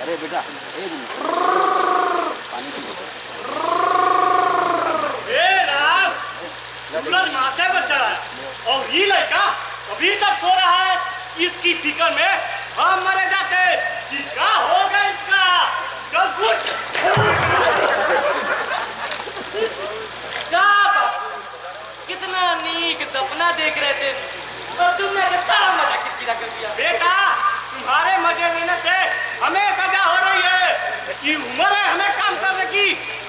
अरे बेटा एक मिनट पानी की बोतल। राम सूरज माथे पर चढ़ा है और ये लड़का अभी तक सो रहा है। इसकी फिक्र में हम मरे जाते कि क्या होगा इसका। चल पूछ। क्या बापू, कितना नीक सपना देख रहे थे और तुमने सारा मजा किरकिरा कर दिया। बेटा तुम्हारे मजे लेने से हमें सजा हो रही है कि उम्र है हमें काम करने की।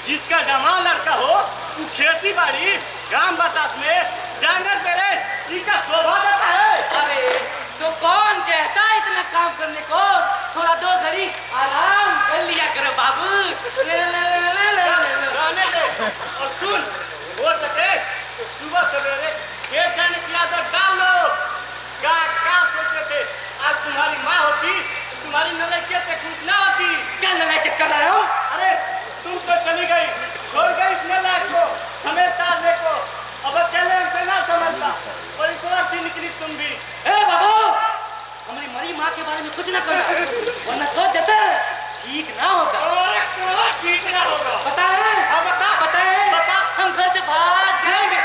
जिसका जवान लड़का हो वो खेती बाड़ी गांव बतास में जांगर पेरे इसका शोभा देता है। अरे तो कौन कहता है इतना काम करने को, थोड़ा दो घड़ी आराम कर लिया करो बाबू। रहने दे और सुन, हो सके तो सुबह सवेरे खेत जाने की आदत डाल लो। क्या सोचते थे आज तुम्हारी माँ होती तुम्हारी नलायकियत से खुश ना होती। क्या नलायकियत कर रहे हो? अरे तुम तो चली गई, छोड़ गई इस नलायक को हमें तारने को। अब अकेले हमसे ना समझता और इस वक्त निकली तुम भी। ए बाबू, हमारी मरी माँ के बारे में कुछ ना करना वरना तो देते ठीक ना होगा। ठीक ना होगा पता है? हाँ बता बता। हम घर से भाग जाएंगे।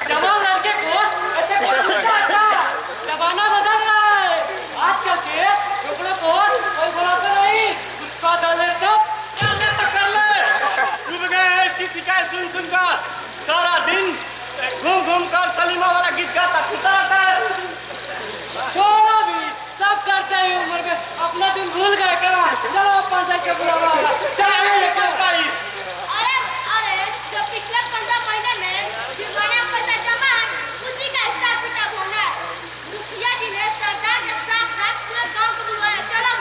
जवान लड़के को ऐसे जमाना बदल रहा है। आजकल के छोकरों को कोई भरोसा नहीं, कुछ का डाले तब कर ले। डूब गए हैं इसकी शिकायत सुन कर। सारा दिन घूम कर सलीमा वाला गीत गाता फिरता रहता है। छोड़ो भी, सब करते हैं उम्र में, अपना दिन भूल गए क्या? चलो 5 के बुलावा। अरे जो पिछले 15 महीने में जुर्माना पैसा जमा है उसी का हिसाब किताब होना है। मुखिया जी ने सरकार के साथ साथ पूरे गांव को बुलवाया। चलो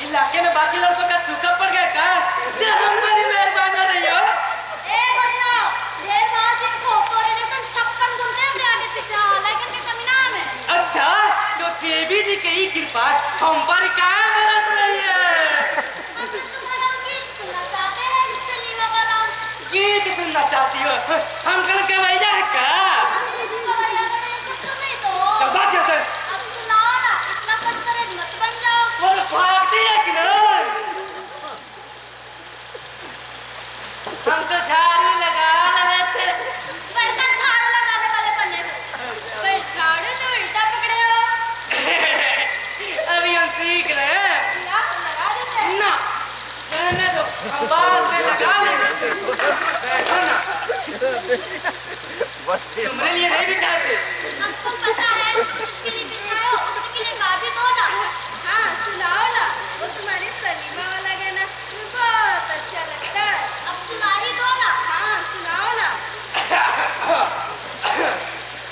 इलाके में बाकी लड़कों का सूखा पड़ गया क्या? जब हमारी मेहरबान हो रही हो। ढेर बात इनको तोरे जैसे 56 घूमते हैं आगे पीछे, लेकिन के कमी ना है। अच्छा तो देवी जी की कृपा हम पर क्या बरस रही है। हम तो तुम्हारा गीत सुनना चाहते हैं, इससे नीवा वाला गीत सुनना चाहती हो? हम कल के भैया है क्या? चल भाग यहाँ से। अब सुनाओ ना, इतना कट करे मत बन जाओ। और भागती है कि नहीं? हम तो झाड़ू लगा रहे थे। बड़का झाड़ू लगाने वाले बने हो। पर झाड़ू तो उल्टा पकड़े हो। अभी हम सीख रहे हैं। लगा देते हैं। ना रहने दो, हम बाद में लगा लेंगे। बैठो ना, तुम्हारे लिए नहीं बिछाते। हमको पता है जिसके लिए बिछाओ उसी के लिए गा भी दो ना। हाँ सुनाओ ना, वो तुम्हारी सलीमा वाला गाना बहुत अच्छा लगता है। अब सुना ही दो ना। हाँ सुनाओ ना।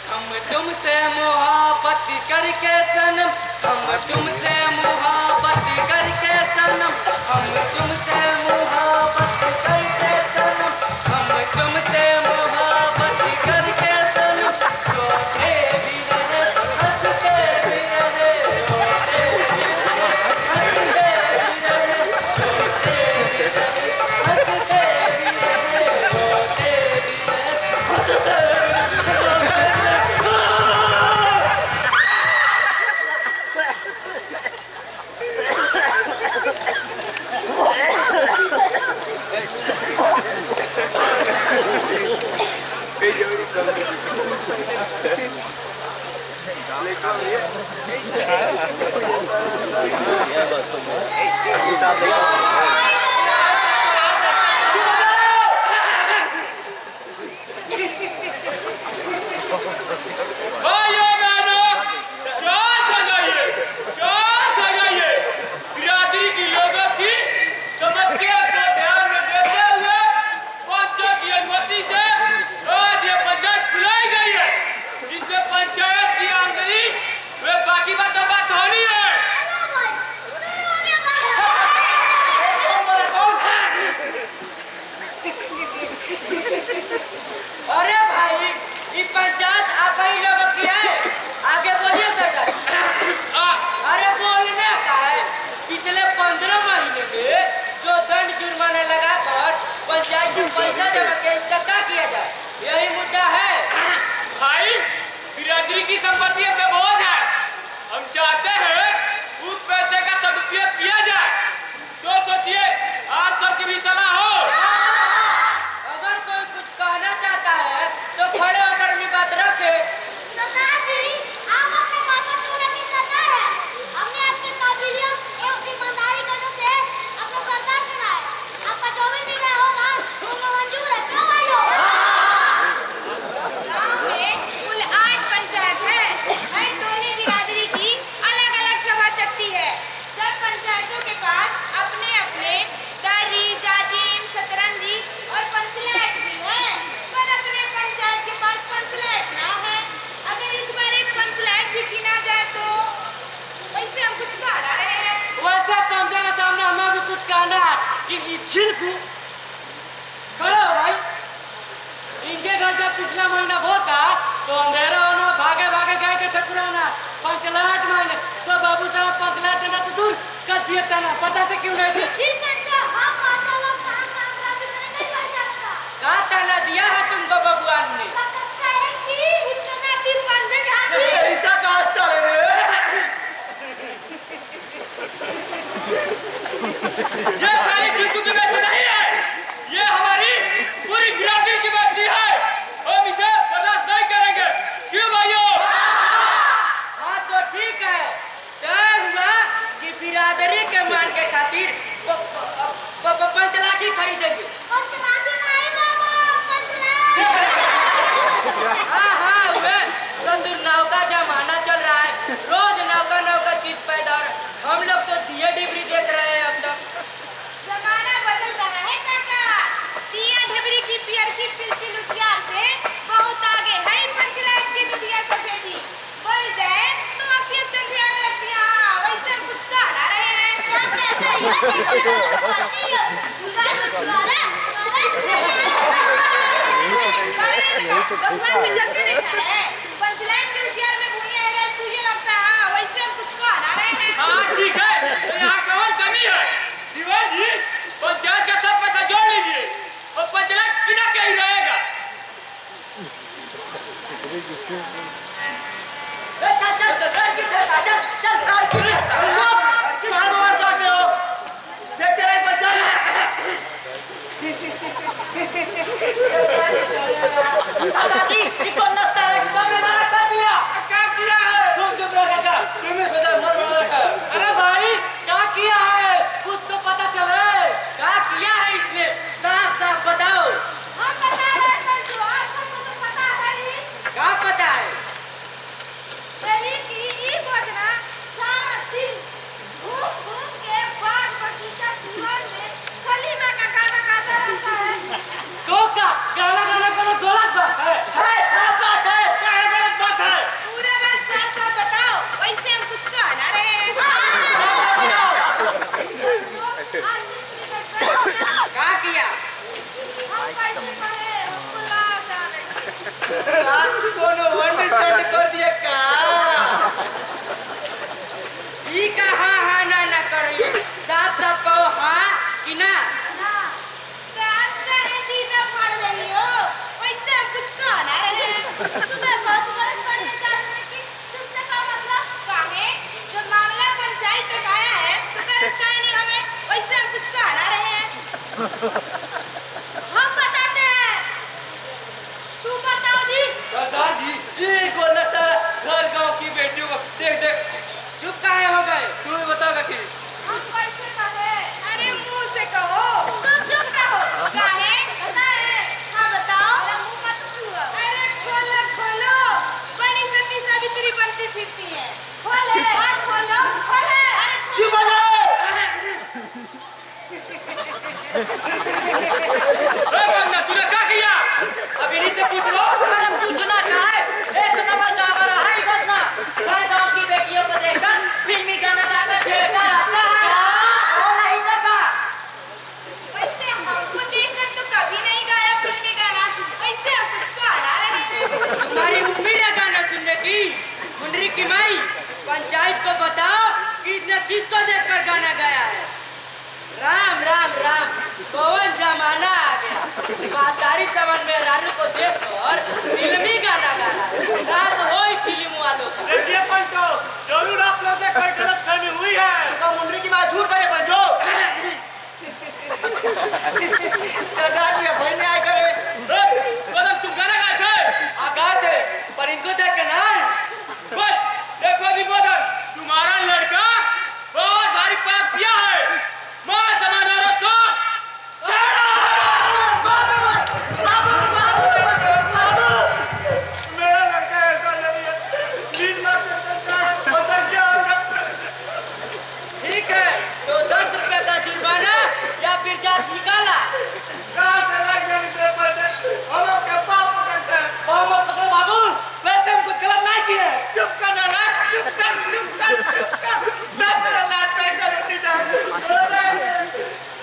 हम तुमसे मोहब्बत करके सनम, हम तुमसे मोहब्बत करके सनम, हम तुमसे मोहब्बत करके सनम, हम तुमसे मोहब्बत करके सनम, रोते भी रहे हंसते भी रहे, रोते भी रहे हंसते भी रहे, पंचायत में पैसा जमा के इसका क्या किया जाए, यही मुद्दा है। भाई बिरादरी की संपत्ति पे बोझ है, हम चाहते हैं उस पैसे का सदुपयोग किया जाए। सोचिए, आप सबकी भी सलाह हो। अगर कोई कुछ कहना चाहता है तो खड़े होकर अपनी बात रखे। सरदार जी, आप अपने बातों टोले के सरदार हैं। हमने आपकी काबिलियत एवं ईमानदारी की वजह से अपना सरदार चुना है। आपका जो भी निर्णय होगा वो हमें मंजूर है। क्यों भाइयों? गांव में कुल 8 पंचायत है। हर टोली बिरादरी की अलग-अलग सभा चलती है। सब पंचायतों के पास अपने-अपने दर्री, जाजिम, शतरंजी और पंचलाट भी है। पर अपने पंचायत के पास पंचलाट ना है। अगर इस बार एक पंचलाट भी गिना जाए तो वैसे हम कुछ कह रहे हैं। वैसे पंचा के सामने हमें भी कुछ कहना है कि छिड़कू खड़े हो भाई। इनके घर जब पिछला महीना होता तो अंधेरा होना, भागे भागे गए थे ठकुराना, पंचलाट मांगने। सो बाबू साहब पंचलाट देना तो दूर कर दिए तना, पता तो क्यों नहीं थी। जी पंचा, हम पांचों लोग काम रात में नहीं बैठ सकता। का ताला दिया है तुमको बबुआन ने? सकता है कि उतना की बंदे घाटी। ऐसा कहा साले ने? ये खाली चिंटू की बात नहीं है, ये हमारी पूरी बिरादरी की बात है। हम इसे बर्दाश्त नहीं करेंगे। क्यों भाइयों? हाँ तो ठीक है, तय हुआ कि बिरादरी के मान के खातिर पंचलाठी खरीदेंगे। पंचलाठी नहीं बाबा, पंचलाट। हाँ हुए ससुर नाव का जमाना चल रहा है, रोज नौका चीज पैदा हो रहा है। हम लोग तो दिए डिबरी देख रहे हैं अब तक। जमाना बदल रहा है काका। दिया ढबरी की पियर की पिलपिल उजियार से बहुत आगे है पंचलाट की दुधिया सफेदी। बोल जाए तो आंखें चंदियाने लगती हैं। हाँ, वैसे हम कुछ कह रहे हैं। क्या कैसे ये कैसे बाती है? भगवान भी जल्दी देखा है। पंचलाट के उजियार में भूया है, सूर्य लगता है। हाँ, वैसे हम कुछ कह रहे हैं। हाँ ठीक है, तो यहाँ कौन कमी है? दीवान जी, पंचायत का सब पैसा जोड़ लीजिए और पंचलाट किना के ही रहेगा। देखते रहे बच्चा। दादाजी, इको नस्ता है, तुमने मारा कर दिया। क्या किया है? तुम चुप रहो काका। तुम्हें सोचा मर रहा। अरे भाई, क्या किया है? कुछ तो पता चले। क्या किया है इसने? साफ साफ बताओ। हम बता रहे हैं जो आप सबको तो पता है ही। क्या पता है? दही की एक वजना सारा दिन घूम घूम के बाग बगीचा सीवन में सलीमा का गाना गाता रहता है। तो का गाना कोनो गलत बात है? क्या बात है? क्या है गलत बात है? पूरा बात साफ साफ बताओ, वैसे हम कुछ कहना रहे हैं। आज दूसरी बात बताओ। क्या किया? हम कैसे कहे, हमको लाज आ रही है। कोनो अंडरस्टैंड कर दिया का? ई का हाँ ना करिए, साफ साफ कहो हाँ कि ना। ना, तो आप कहे दीदा पढ़ रही हो, वैसे हम कुछ कहना रहे हैं। तुम्हें बहुत गलत पड़ी है जानने की। तुमसे क्या मतलब? काहे? जब मामला पंचायत तक आया है तो गरज काहे नहीं हमें? वैसे हम कुछ कहना रहे हैं। हम बताते हैं। तुम बताओ जी। दादाजी, ये को नशा घर गांव की बेटियों को देख चुप काहे हो गए? तू ही बता का कि हम कैसे कहे? अरे मुंह से कहो। तुम चुप रहो। काहे? बता रहे। हाँ बताओ। मेरा मुंह मत खुलो। अरे खोलो। बड़ी सती सावित्री बनती फिरती है। खोले। हाथ खोलो। खोले। अरे चुप हो जाओ। बंदा तूने क्या किया? अब इन्हीं से पूछ लो। अरे पूछना क्या है? एक नंबर का बड़ा है बदमा। घर गांव की बेटियों को देखकर फिल्मी गाना गाकर छेड़ता रहता है। और नहीं तो का? वैसे हमको देखकर तो कभी नहीं गाया फिल्मी गाना। वैसे हम कुछ कहना रहे हैं। तुम्हारी उम्मीद है गाना सुनने की? मुंडरी की माई, पंचायत को बताओ किसने किसको देखकर गाना गाया है। राम राम राम, कौन जमाना आ गया। मेहरारू को देखकर फिल्मी गाना गा रहा है। रात हो ही फिल्म वालों का। देखिए पंचो, जरूर आप लोग से कोई गलतफहमी हुई है। तो मुंडरी की बात झूठ करे पंचो। सरदार जी भाई ने आए करे। मदन तुम गाना गाए थे? गाए थे, पर इनको देख के ना। बस देखो जी मदन, तुम्हारा लड़का बहुत भारी पाप किया है। मां समान औरत को छेड़ा। मेरा लड़का ऐसा नहीं है, बीच में कर सकता है, पता क्या होगा? ठीक है, तो 10 रुपए का जुर्माना या फिर जात निकाला। कहाँ से लग गए मुझे पैसे? हम लोग के पाप पकड़ते हैं। मत पकड़ो बाबू, वैसे हम कुछ गलत नहीं किए। चुप कर ना लाट, चुप कर, चुप कर, चुप कर। सब मेरा लाट पैसा लेती जाए।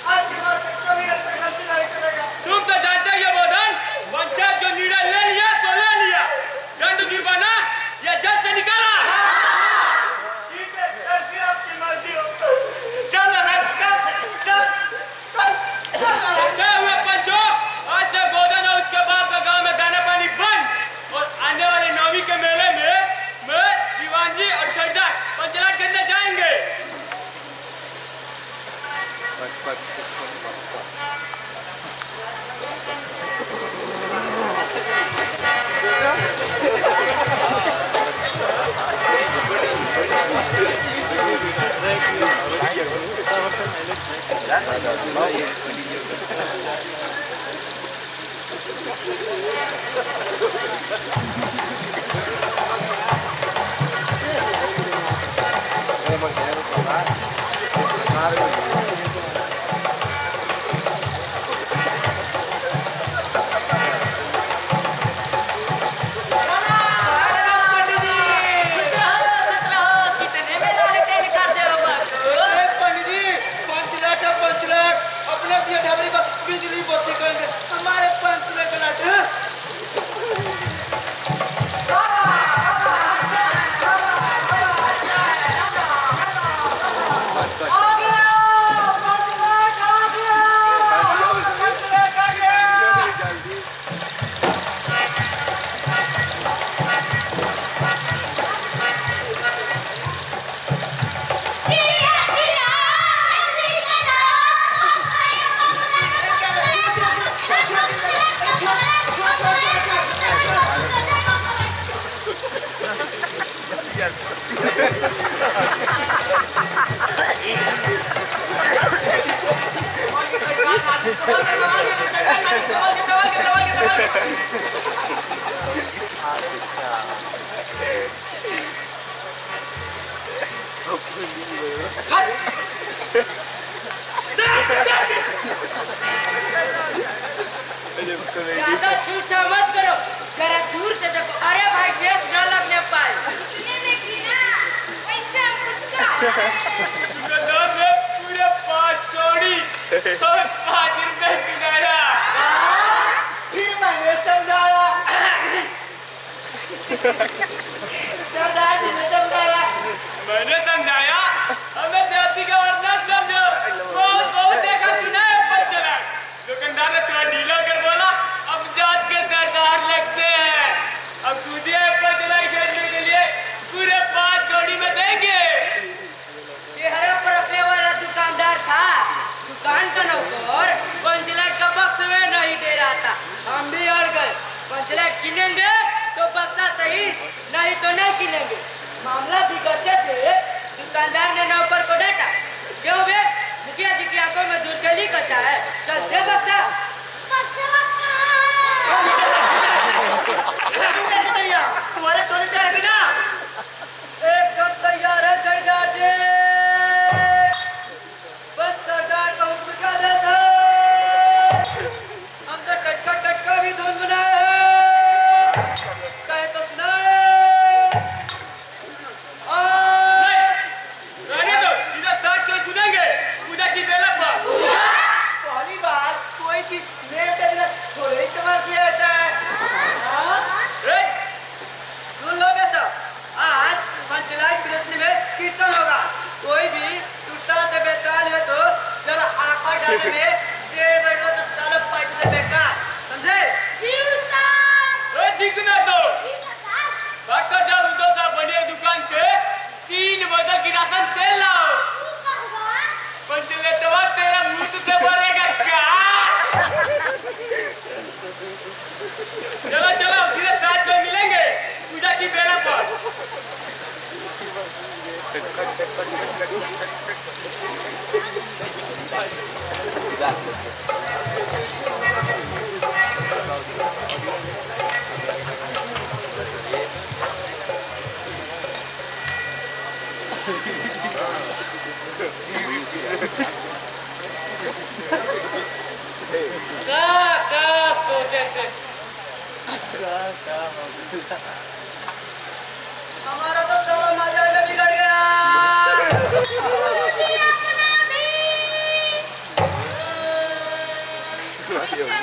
आज की बात है, कभी ऐसा गलती नहीं करेगा। तुम तो जानते ही हो मदन, पंचायत जो निर्णय ले लिया सो ले लिया। दंड जुर्माना या जज से निकाला। ठीक है, ऐसी आपकी मर्जी हो। चल लाट, चल। क्या हुआ पंचो? आज से गोदन और उसके बाप का गांव में दाना पानी बंद। और आने वाले नौवीं के मेले में मैं, दीवान जी और सरदार पंचलाट करने जाएंगे। कितने में लालटेन कर दे हो बाबू? पंडित जी, 5 लाख है 5 लाख। अपने दिए ढाबरी का बिजली बत्ती करेंगे। हमारे 5 लाख लाट है। आ गया, पंचलाट आ गया। चिड़िया चिल्ला, मछली बनाओ। ज्यादा छूछा मत करो, जरा दूर से देखो। अरे भाई ड्रेस न लगने पाए। वैसे हम कुछ कर दुकानदार ने पूरे 5 कौड़ी और 5 रुपए गिनाया। फिर मैंने समझाया। सरदार जी ने समझाया। मैंने समझाया, हमें जाति का वर्णन समझो। बहुत बहुत देखा सुना है पंचलाट। दुकानदार ने थोड़ा ढीला कर बोला, अब जात के सरदार लगते हैं। अब दूधिया पंचलाट खेलने के लिए पूरे 5 कौड़ी में देंगे। चेहरे पर रखने वाला दुकानदार था। दुकान का नौकर पंचलाट का बक्स में नहीं दे रहा था। हम भी अड़ गए। पंचलाट किनेंगे तो बक्सा सही, नहीं तो नहीं किनेंगे। मामला बिगड़ते थे, दुकानदार ने नौकर को डांटा। क्यों बे, मुखिया जी की आंखों में दूध कैली करता है। चल दे बक्सा। तुम्हारे टोली तैयार है ना? एकदम तैयार है सरदार जी। बस सरदार का हुक्म का देश है। हम तो टटका टटका भी धुन बनाए हैं। कहे तो सुनाए। रहने दो, क्या सोचे थे? हमारा तो सारा मजा बिगड़ गया।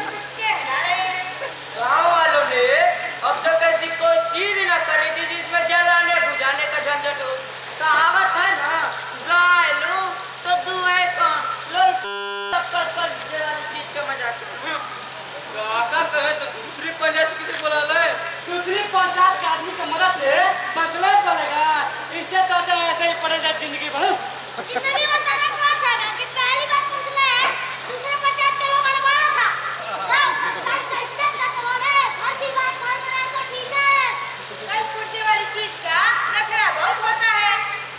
कुछ कहना रहे हैं। गाँव वालों ने अब तक ऐसी कोई चीज न करी थी जिसमें जलाने बुझाने का झंझट हो। कहावत है ना, गाय लो तो दुआएं कौन लो, पर जलाने चीज का मजाक करो। काका कहे तो दूसरी पंचायत किसे बुला ले? दूसरी पंचायत के आदमी की मदद से बदला पड़ेगा। इससे तो अच्छा ऐसे ही पड़ेगा जिंदगी भर। जिंदगी भर तने कौन चाहेगा कि पहली बार पूछले दूसरे पंचायत के लोग अनवाना था। पंचायत का इज्जत का सवाल है, घर की बात घर में रहे तो ठीक है। कल पुर्जे वाली चीज का नखरा बहुत होता है।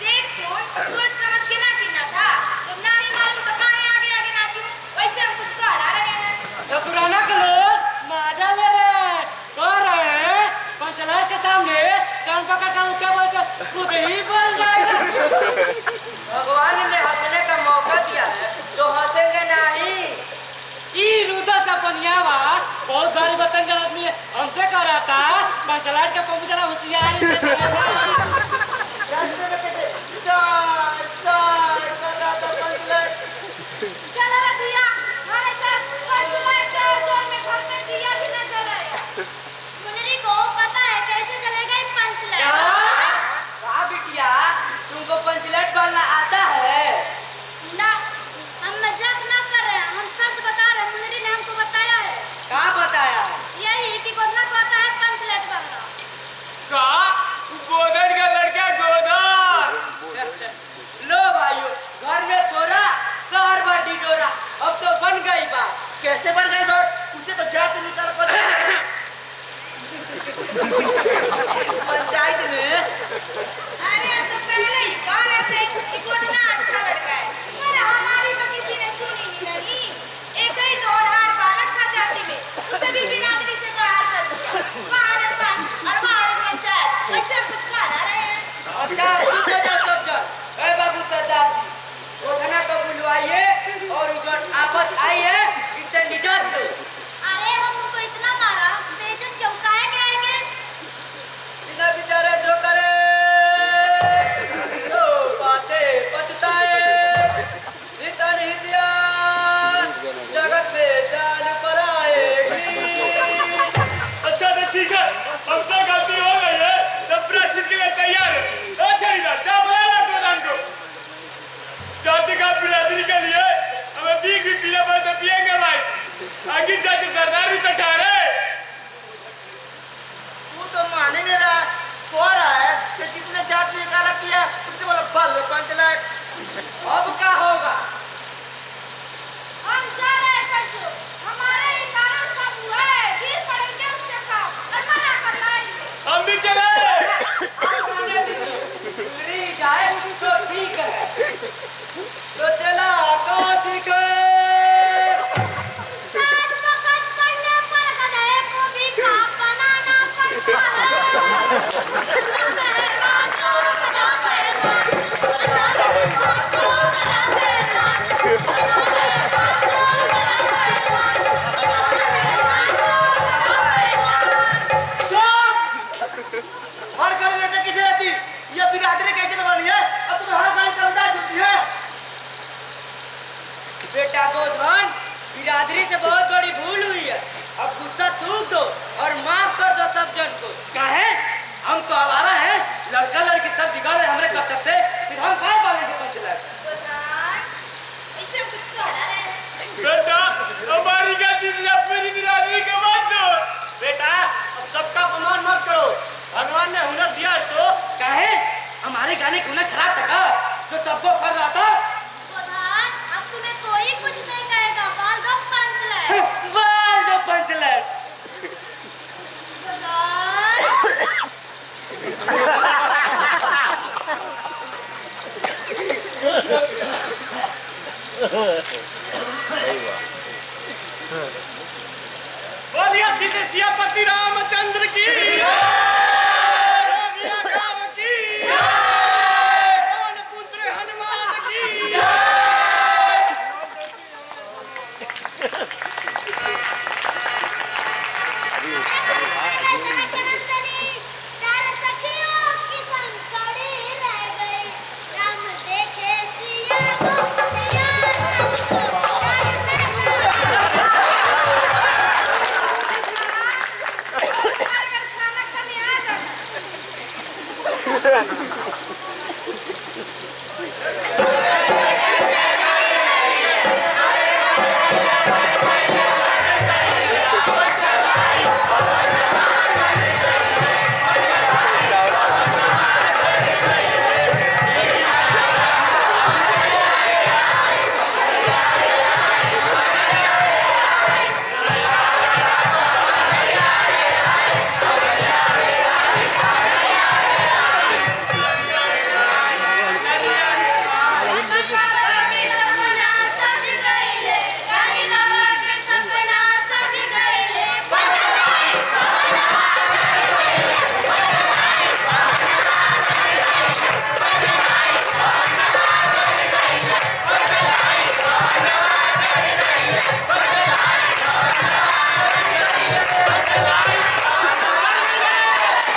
देख सुन सोच समझ के ना गिनना था। जब ना ही मालूम तो काहे आगे आगे नाचू। वैसे हम कुछ कह रहे हैं। तो पुराना के लोग मजा ले रहे कह रहे हैं पंचायत के सामने कान पकड़ कर उठा बोलते खुद ही बोल जाएगा। भगवान ने हंसने का मौका दिया है तो हंसेंगे नहीं। ई रुदा सा बनियावा बहुत भारी बतंग आदमी है, हमसे कह रहा था पंचायत का पहुंच जरा होशियारी से रास्ते में कैसे सार सार कर रहा था पंचायत। चला रे दिया हमारे साथ पंचायत का जोर में घर में दिया भी न जलाया। मुन्नी को पता है कैसे चलेगा ये पंचायत। वाह बिटिया, तुमको पंचायत बोलना आता है? ना हम मजाक ना कर रहे हैं, हम सच बता रहे हैं। मुन्नी ने हमको बताया है। कहाँ बताया है? यही कि गोदना को आता है पंचायत बनना। का गोदर का लड़का गोदर। लो भाइयों, घर में छोरा शहर भर डिडोरा, अब तो बन गई बात। कैसे बढ़ गई बात? उसे तो जाते निकाल पर पंचायत में। अरे हम तो पहले ही कह रहे थे कि गोदना अच्छा लड़का है, पर हमारी तो किसी ने सुनी ही नहीं। एक ही नौरहार बालक था जाति में, उसे भी बिरादरी से बाहर कर दिया। बाहर पंच और बाहर पंचायत, वैसे हम कुछ कह रहे हैं। अच्छा तुम तो जब सब जन, ए बाबू सरदार जी, गोधना को बुलवाइए और जो आफत आई है इससे निजात दो। अरे हम उनको इतना मारा, बेइज्जत क्यों काहे के आएंगे? बिना बेचारे जो करे तो पाछे पछताए। नितन हितियान जगत में जान पर आएगी। अच्छा तो ठीक है, हमसे गलती हो गई है तो प्रायश्चित के लिए तैयार है। अच्छा इधर जा बोला प्रधान को। जाति का बिरादरी के लिए हमें बीक भी पीना पड़े तो पिएंगे भाई। आगे जाके सरदार भी तो ठहरे। तू तो माने नहीं रहा। कह रहा है कि जिसने जात निकाला किया उससे बोला बल पंचायत। अब क्या होगा? हम जा रहे हैं पंचो, हमारे ही कारण सब हुआ है। गिर पड़ेंगे उसके पास और मना कर लाएंगे। हम भी चले। जाए तो ठीक है। तो चला काशी के उस्ताद वक्त पढ़ने पर गधे को भी काम बनाना पड़ता है। अल्लाह मेहरबान तो बड़ा मेहरबान, अल्लाह मेहरबान तो बड़ा मेहरबान, अल्लाह मेहरबान तो बड़ा मेहरबान, अल्लाह मेहरबान तो बड़ा मेहरबान। चुप! हर घर लड़के किसे रहती? ये बिरादरी कैसे दबानी है? अब तुम्हें हर गाड़ी का उदास होती है। बेटा गोधन, बिरादरी से बहुत बड़ी भूल हुई है। अब गुस्सा थूक दो और माफ कर दो सब जन को। काहे? हम तो आवारा हैं। लड़का लड़की सब बिगाड़ रहे हमारे कर्तव्य से, फिर हम काहे पालेंगे पंचायत? गोदान, ऐसे हम कुछ कह रहे हैं। बेटा हमारी गलती थी, अब पूरी बिरादरी का मत दो। बेटा अब सबका अपमान मत करो। भगवान ने हुनर दिया है तो काहे? हमारे गाने का हुनर खराब था का? जो सबको कर रहा था। गोदान, अब तुम्हें कोई कुछ नहीं कहेगा। बाल दो पंचायत। बाल दो पंचायत। गोदान, सियापति रामचंद्र की जोगिया गाँव की पवन पुत्र हनुमान की चार सखियों की संग खड़ी रह गई। राम देखे सिया को, सिया राम को, चार खाना खाने आ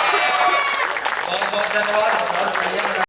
बहुत बहुत धन्यवाद, बहुत बढ़िया।